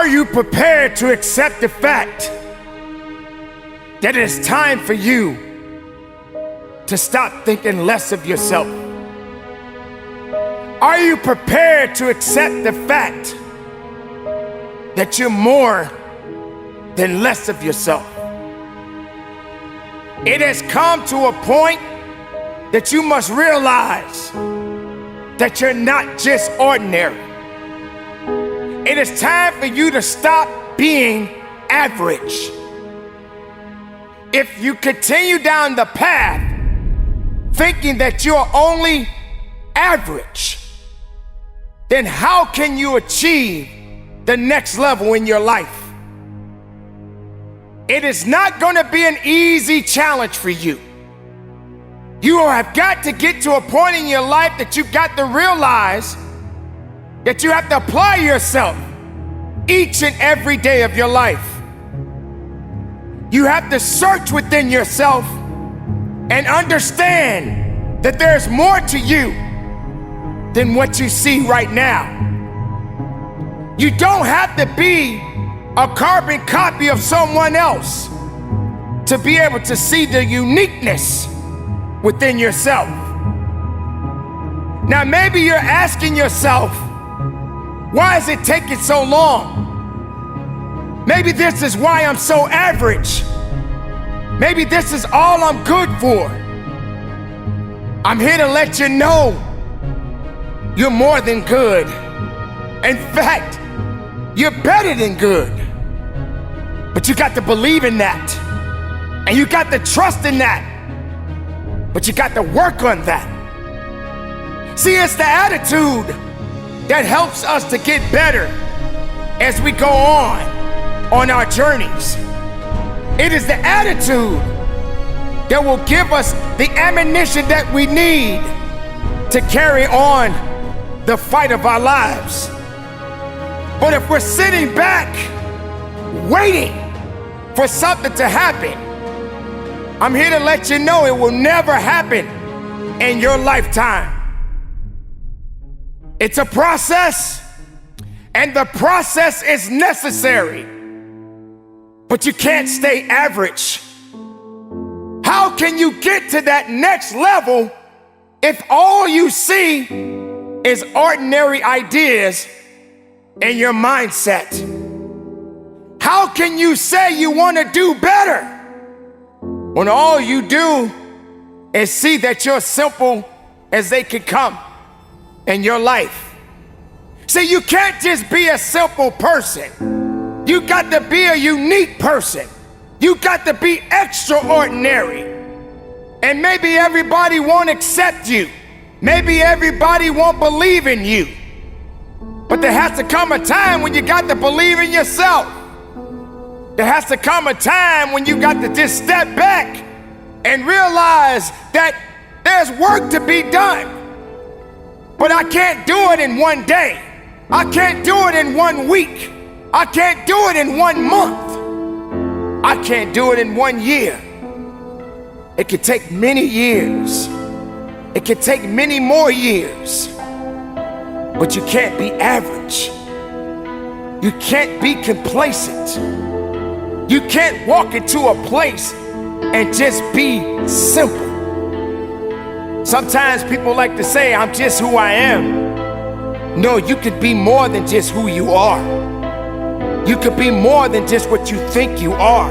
you prepared to accept the fact that it is time for you to stop thinking less of yourself? Are you prepared to accept the fact that you're more than less of yourself? It has come to a point that you must realize that you're not just ordinary. It is time for you to stop being average. If you continue down the path thinking that you're only average, then how can you achieve the next level in your life? It is not going to be an easy challenge for you. You have got to get to a point in your life that you've got to realize that you have to apply yourself each and every day of your life. You have to search within yourself and understand that there's more to you than what you see right now. You don't have to be a carbon copy of someone else to be able to see the uniqueness within yourself. Now, maybe you're asking yourself, why is it taking so long? Maybe this is why I'm so average. Maybe this is all I'm good for. I'm here to let you know you're more than good. In fact, you're better than good. But you got to believe in that. And you got to trust in that. But you got to work on that. See, it's the attitude that helps us to get better as we go on our journeys. It is the attitude that will give us the ammunition that we need to carry on the fight of our lives. But if we're sitting back, waiting for something to happen, I'm here to let you know it will never happen in your lifetime. It's a process, and the process is necessary. But you can't stay average. How can you get to that next level if all you see is ordinary ideas in your mindset? How can you say you want to do better when all you do is see that you're simple as they can come in your life? See, you can't just be a simple person. You got to be a unique person. You got to be extraordinary. And maybe everybody won't accept you. Maybe everybody won't believe in you. But there has to come a time when you got to believe in yourself. There has to come a time when you got to just step back and realize that there's work to be done. But I can't do it in one day. I can't do it in 1 week. I can't do it in 1 month. I can't do it in 1 year. It could take many years. It could take many more years. But you can't be average. You can't be complacent. You can't walk into a place and just be simple. Sometimes people like to say, I'm just who I am. No, you could be more than just who you are. You could be more than just what you think you are.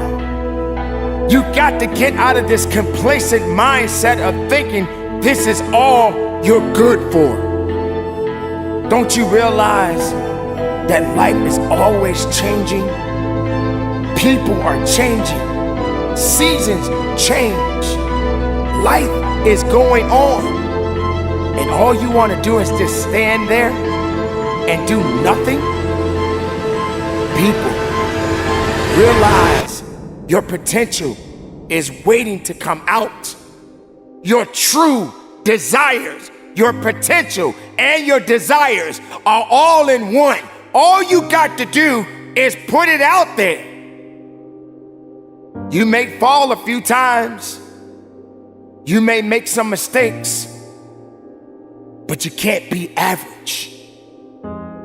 You got to get out of this complacent mindset of thinking this is all you're good for. Don't you realize that life is always changing? People are changing. Seasons change. Life is going on. And all you want to do is just stand there and do nothing? People, realize your potential is waiting to come out. Your true desires, your potential and your desires are all in one. All you got to do is put it out there. You may fall a few times. You may make some mistakes, but you can't be average.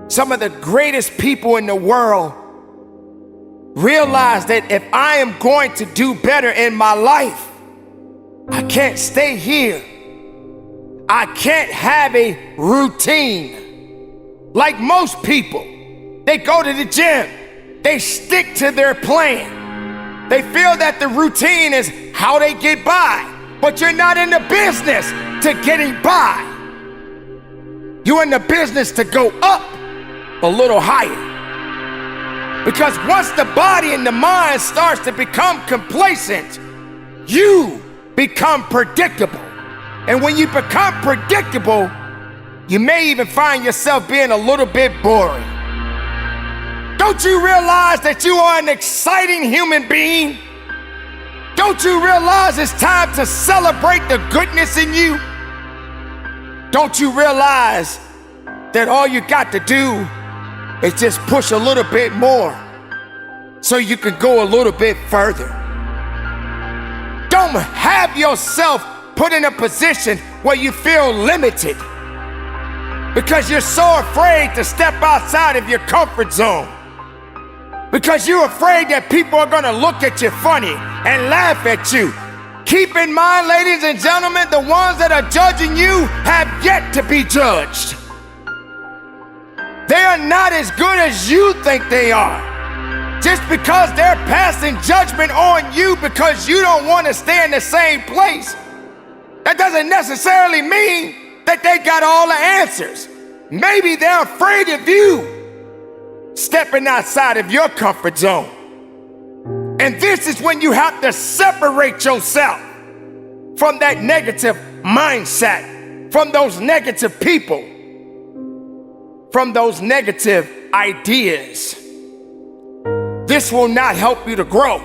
Some of the greatest people in the world realize that if I am going to do better in my life, I can't stay here. I can't have a routine. Like most people, they go to the gym, they stick to their plan. They feel that the routine is how they get by, but you're not in the business to getting by. You're in the business to go up a little higher. Because once the body and the mind starts to become complacent, you become predictable. And when you become predictable, you may even find yourself being a little bit boring. Don't you realize that you are an exciting human being? Don't you realize it's time to celebrate the goodness in you? Don't you realize that all you got to do is just push a little bit more so you can go a little bit further? Don't have yourself put in a position where you feel limited because you're so afraid to step outside of your comfort zone, because you're afraid that people are gonna look at you funny and laugh at you. Keep in mind, ladies and gentlemen, the ones that are judging you have yet to be judged. They are not as good as you think they are. Just because they're passing judgment on you because you don't want to stay in the same place, that doesn't necessarily mean that they got all the answers. Maybe they're afraid of you stepping outside of your comfort zone. And this is when you have to separate yourself from that negative mindset, from those negative people, from those negative ideas. This will not help you to grow.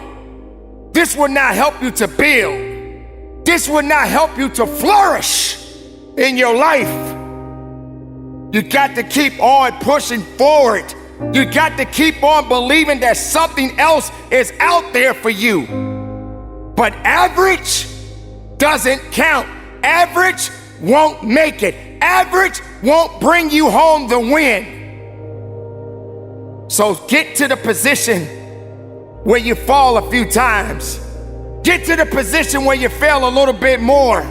This will not help you to build. This will not help you to flourish in your life. You got to keep on pushing forward. You got to keep on believing that something else is out there for you. But average doesn't count. Average won't make it. Average won't bring you home the win. So get to the position where you fall a few times. Get to the position where you fail a little bit more.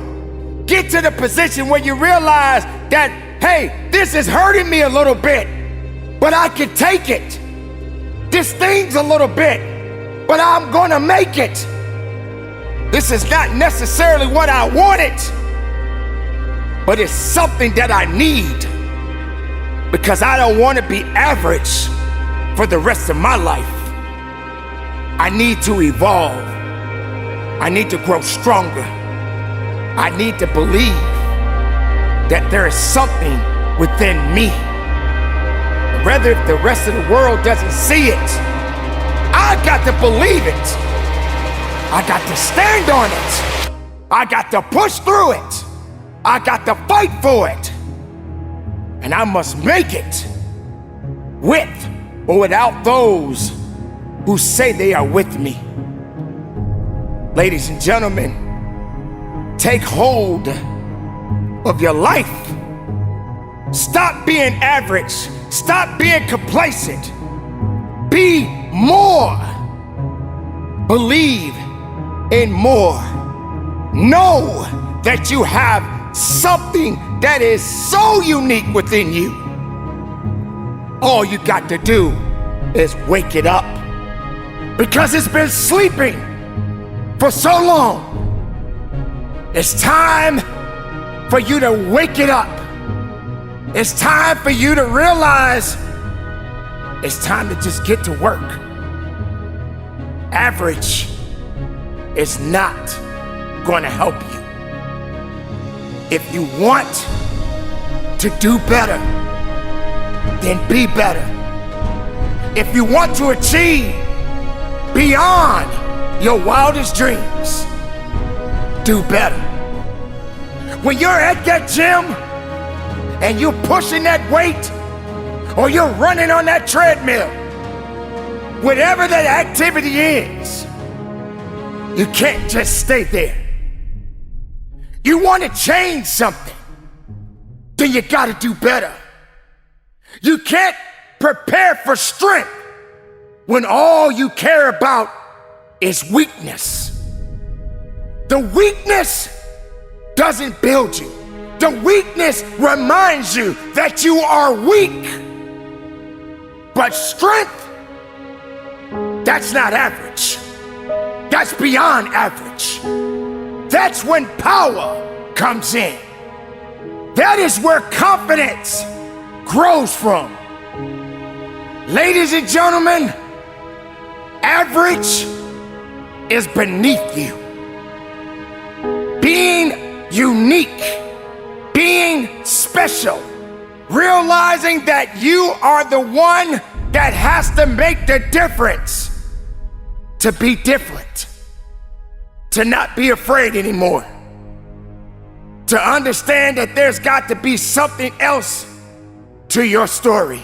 Get to the position where you realize that, hey, this is hurting me a little bit, but I can take it. This stings a little bit, but I'm gonna make it. This is not necessarily what I wanted, but it's something that I need, because I don't want to be average for the rest of my life. I need to evolve. I need to grow stronger. I need to believe that there is something within me. Rather, if the rest of the world doesn't see it, I got to believe it. I got to stand on it. I got to push through it. I got to fight for it. And I must make it with or without those who say they are with me. Ladies and gentlemen, take hold of your life. Stop being average. Stop being complacent. Be more. Believe in more. Know that you have something that is so unique within you. All you got to do is wake it up, because it's been sleeping for so long. It's time for you to wake it up. It's time for you to realize it's time to just get to work. Average is not going to help you. If you want to do better, then be better. If you want to achieve beyond your wildest dreams, do better. When you're at that gym and you're pushing that weight, or you're running on that treadmill, whatever that activity is, you can't just stay there. You want to change something, then you got to do better. You can't prepare for strength when all you care about is weakness. The weakness doesn't build you. The weakness reminds you that you are weak. But strength, that's not average. That's beyond average. That's when power comes in. That is where confidence grows from. Ladies and gentlemen, average is beneath you. Being unique, being special, realizing that you are the one that has to make the difference, to be different, to not be afraid anymore, to understand that there's got to be something else to your story.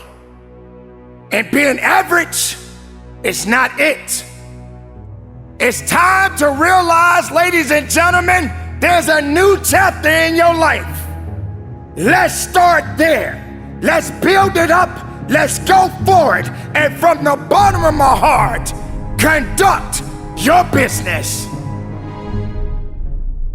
And being average is not it. It's time to realize, ladies and gentlemen, there's a new chapter in your life. Let's start there. Let's build it up. Let's go forward. And from the bottom of my heart, conduct your business.